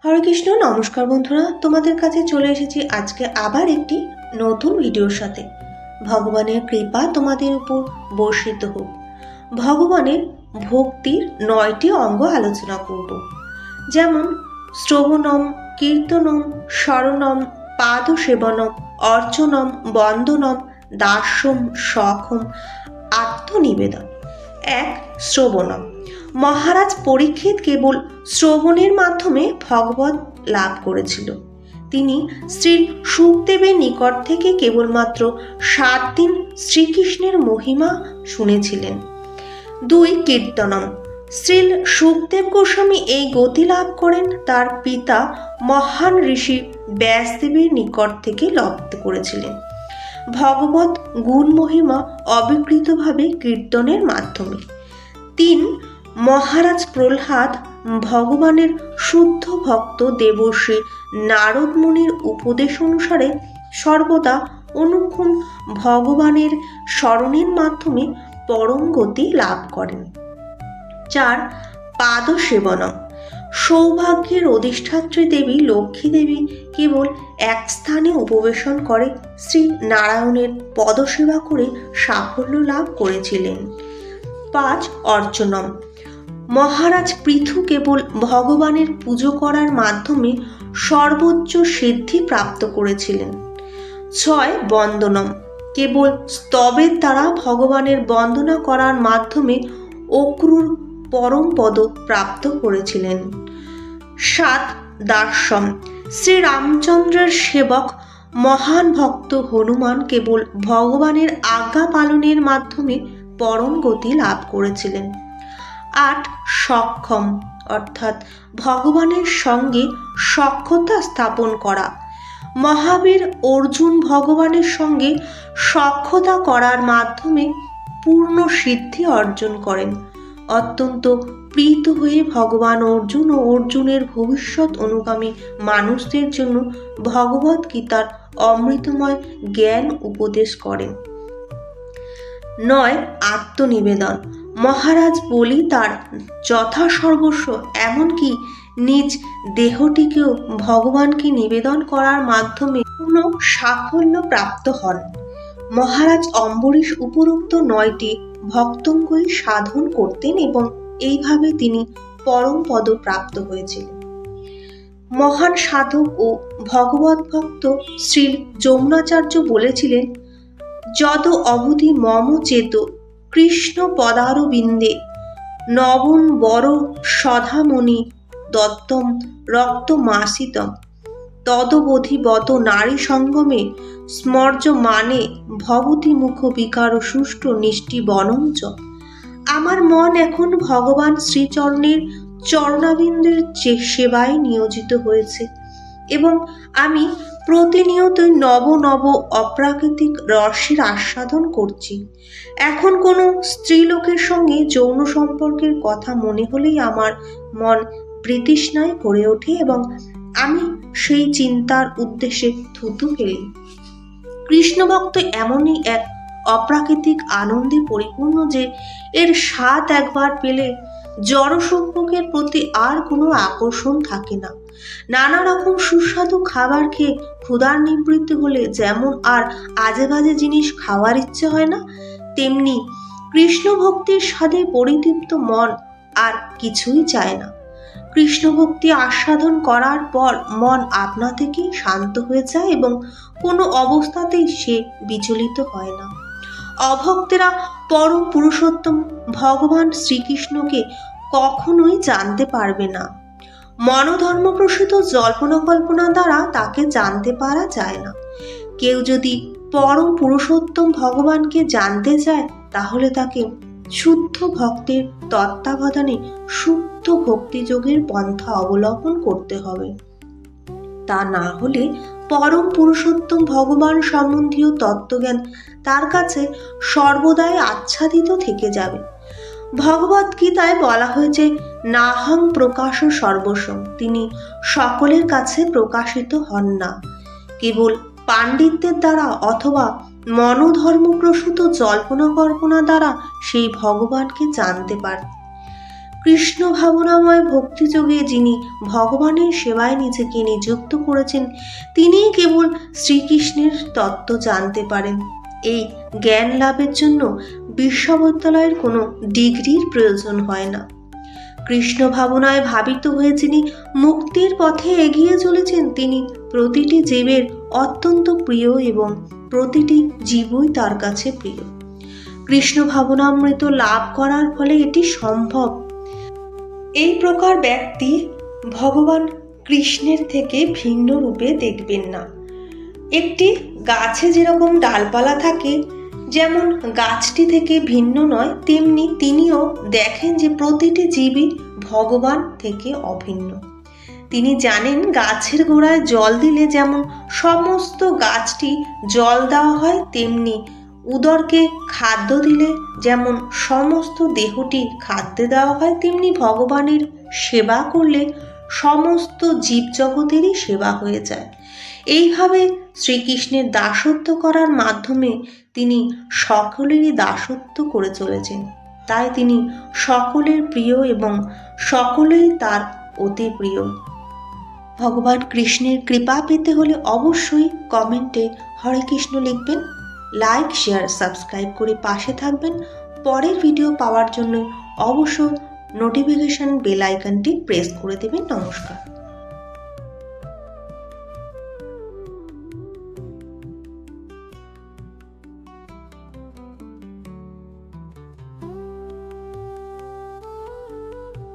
হরে কৃষ্ণ। নমস্কার বন্ধুরা, তোমাদের কাছে চলে এসেছি আজকে আবার একটি নতুন ভিডিওর সাথে। ভগবানের কৃপা তোমাদের উপর বর্ষিত হোক। ভগবানের ভক্তির 9টি অঙ্গ আলোচনা করব, যেমন শ্রবণম, কীর্তনম, স্মরণম, পাদসেবনম, অর্চনম, বন্দনম, দাস্যম, সখম, আত্মনিবেদন। 1. শ্রবণম। মহারাজ পরীক্ষিত কেবল শ্রবণের মাধ্যমে ভগবত লাভ করেছিল। তিনি শ্রী শুকদেবের নিকট থেকে কেবলমাত্র 7 দিন শ্রীকৃষ্ণের মহিমা শুনেছিলেন। 2. কীর্তনম। শ্রী শুকদেব গোস্বামী এই গতি লাভ করেন তার পিতা মহান ঋষি ব্যাসদেবের নিকট থেকে লব্ধ করেছিলেন। ভগবত গুণ মহিমা অবিকৃতভাবে কীর্তনের মাধ্যমে। 3. মহারাজ প্রহ্লাদ ভগবানের শুদ্ধ ভক্ত দেবর্ষি নারদ মুনির উপদেশ অনুসারে সর্বদা অনুক্ষণ ভগবানের স্মরণের মাধ্যমে পরম গতি লাভ করেন। 4. পাদসেবনম। সৌভাগ্যের অধিষ্ঠাত্রী দেবী লক্ষ্মী দেবী কেবল এক স্থানে উপবেশন করে শ্রী নারায়ণের পদসেবা করে সাফল্য লাভ করেছিলেন। 5. অর্চনম। মহারাজ পৃথু কেবল ভগবানের পুজো করার মাধ্যমে সর্বোচ্চ সিদ্ধি প্রাপ্ত করেছিলেন। 6. বন্দনম। কেবল স্তবের দ্বারা ভগবানের বন্দনা করার মাধ্যমে অক্রুর পরম পদ প্রাপ্ত করেছিলেন। 7. দাস্যম। শ্রীরামচন্দ্রের সেবক মহান ভক্ত হনুমান কেবল ভগবানের আজ্ঞা পালনের মাধ্যমে পরম গতি লাভ করেছিলেন। 8. সক্ষম, অর্থাৎ ভগবানের সঙ্গে সখ্যতা স্থাপন করা। মহাবীর অর্জুন ভগবানের সঙ্গে সখ্যতা করার মাধ্যমে পূর্ণ সিদ্ধি অর্জন করেন। অত্যন্ত প্রীত হয়ে ভগবান অর্জুন ও অর্জুনের ভবিষ্যৎ অনুগামী মানুষদের জন্য ভগবত গীতার অমৃতময় জ্ঞান উপদেশ করেন। 9. আত্মনিবেদন। মহারাজ বলি তার যথাসর্বস্ব এমনকি নিজ দেহটিকেও ভগবানকে নিবেদন করার মাধ্যমে পূর্ণ সাফল্য প্রাপ্ত হন। মহারাজ অম্বরীশ উপরোক্ত 9টি ভক্তঙ্গই সাধন করতেন এবং এইভাবে তিনি পরম পদ প্রাপ্ত হয়েছিলেন। মহান সাধক ও ভগবত ভক্ত শ্রী যমুনাচার্য বলেছিলেন, যদ অবধি মম চেত কৃষ্ণ পদারবিন্দে নবন বড় সধামণি দত্তম রক্তমাসিতম তদবধি বত নারী সঙ্গমে স্মর্য মানে ভবতি মুখ বিকার সুষ্ঠ নিষ্টি বনঞ্চ। আমার মন এখন ভগবান শ্রীচরণের চরণাবিন্দের সেবায় নিয়োজিত হয়েছে এবং আমি প্রতিনিয়তই নব নব অপ্রাকৃতিক রসের আস্বাদন করছি। এখন কোনো স্ত্রীলোকের সঙ্গে যৌন সম্পর্কের কথা মনে হলেই আমার মন প্রীতৃষ্ণায় ভরে ওঠে এবং আমি সেই চিন্তার উদ্দেশ্যে থুতু ফেলি। কৃষ্ণভক্ত এমনই এক অপ্রাকৃতিক আনন্দে পরিপূর্ণ যে এর স্বাদ একবার পেলে জড় সম্পর্কের প্রতি আর কোনো আকর্ষণ থাকে না। নানা রকম সুস্বাদু খাবার খেয়ে ক্ষুধার নিবৃত্তি হলে যেমন আর আজে বাজে জিনিস খাওয়ার ইচ্ছে হয় না, তেমনি কৃষ্ণ ভক্তির স্বাদে পরিতৃপ্ত মন আর কিছুই চায় না। কৃষ্ণ ভক্তি আস্বাদন করার পর মন আপনা থেকেই শান্ত হয়ে যায় এবং কোনো অবস্থাতেই সে বিচলিত হয় না। অভক্তেরা পরম পুরুষোত্তম ভগবান শ্রীকৃষ্ণকে কখনোই জানতে পারবে না। মনোধর্মপ্রসূত জল্পনা কল্পনা দ্বারা তাকে জানতে পারা যায় না। কেউ যদি পরম পুরুষোত্তম ভগবানকে জানতে চায় তাহলে তাকে শুদ্ধ ভক্তের তত্ত্বাবধানে শুদ্ধ ভক্তিযোগের পন্থা অবলম্বন করতে হবে। তা না হলে পরম পুরুষোত্তম ভগবান সম্বন্ধীয় তত্ত্বজ্ঞান তার কাছে সর্বদাই আচ্ছাদিত থেকে যাবে। ভগবত গীতায় বলা হয়েছে, নাহং প্রকাশ সর্বস্বং, তিনি সকলের কাছে প্রকাশিত হন না। কেবল পাণ্ডিত্যের দ্বারা অথবা মনোধর্মপ্রসূত জল্পনা কল্পনা দ্বারা সেই ভগবানকে জানতে পারে। কৃষ্ণ ভাবনাময় ভক্তিযোগে যিনি ভগবানের সেবায় নিজেকে নিযুক্ত করেছেন, তিনিই কেবল শ্রীকৃষ্ণের তত্ত্ব জানতে পারেন। এই জ্ঞান লাভের জন্য বিশ্ববিদ্যালয়ের কোনো ডিগ্রির প্রয়োজন হয় না। কৃষ্ণ ভাবনায় ভাবিত হয়ে যিনি মুক্তির পথে এগিয়ে চলেছেন, তিনি প্রতিটি জীবের অত্যন্ত প্রিয় এবং প্রতিটি জীবই তার কাছে প্রিয়। কৃষ্ণ ভাবনামৃত লাভ করার ফলে এটি সম্ভব। এই প্রকার ব্যক্তি ভগবান কৃষ্ণের থেকে ভিন্ন রূপে দেখবেন না। একটি গাছে যেরকম ডালপালা থাকে, যেমন গাছটি থেকে ভিন্ন নয়, তেমনি তিনিও দেখেন যে প্রতিটি জীবই ভগবান থেকে অভিন্ন। তিনি জানেন গাছের গোড়ায় জল দিলে যেমন সমস্ত গাছটি জল দেওয়া হয়, তেমনি উদরকে খাদ্য দিলে যেমন সমস্ত দেহটি খাদ্য দেওয়া হয়, তেমনি ভগবানের সেবা করলে সমস্ত জীবজগতেরই সেবা হয়ে যায়। এইভাবে শ্রীকৃষ্ণের দাসত্ব করার মাধ্যমে তিনি সকলেরই দাসত্ব করে চলেছেন। তাই তিনি সকলের প্রিয় এবং সকলেই তার অতি প্রিয়। ভগবান কৃষ্ণের কৃপা পেতে হলে অবশ্যই কমেন্টে হরে কৃষ্ণ লিখবেন, লাইক, শেয়ার, সাবস্ক্রাইব করে পাশে থাকবেন। পরের ভিডিও পাওয়ার জন্য অবশ্যই নোটিফিকেশন বেল আইকনটি প্রেস করে দেবেন। নমস্কার।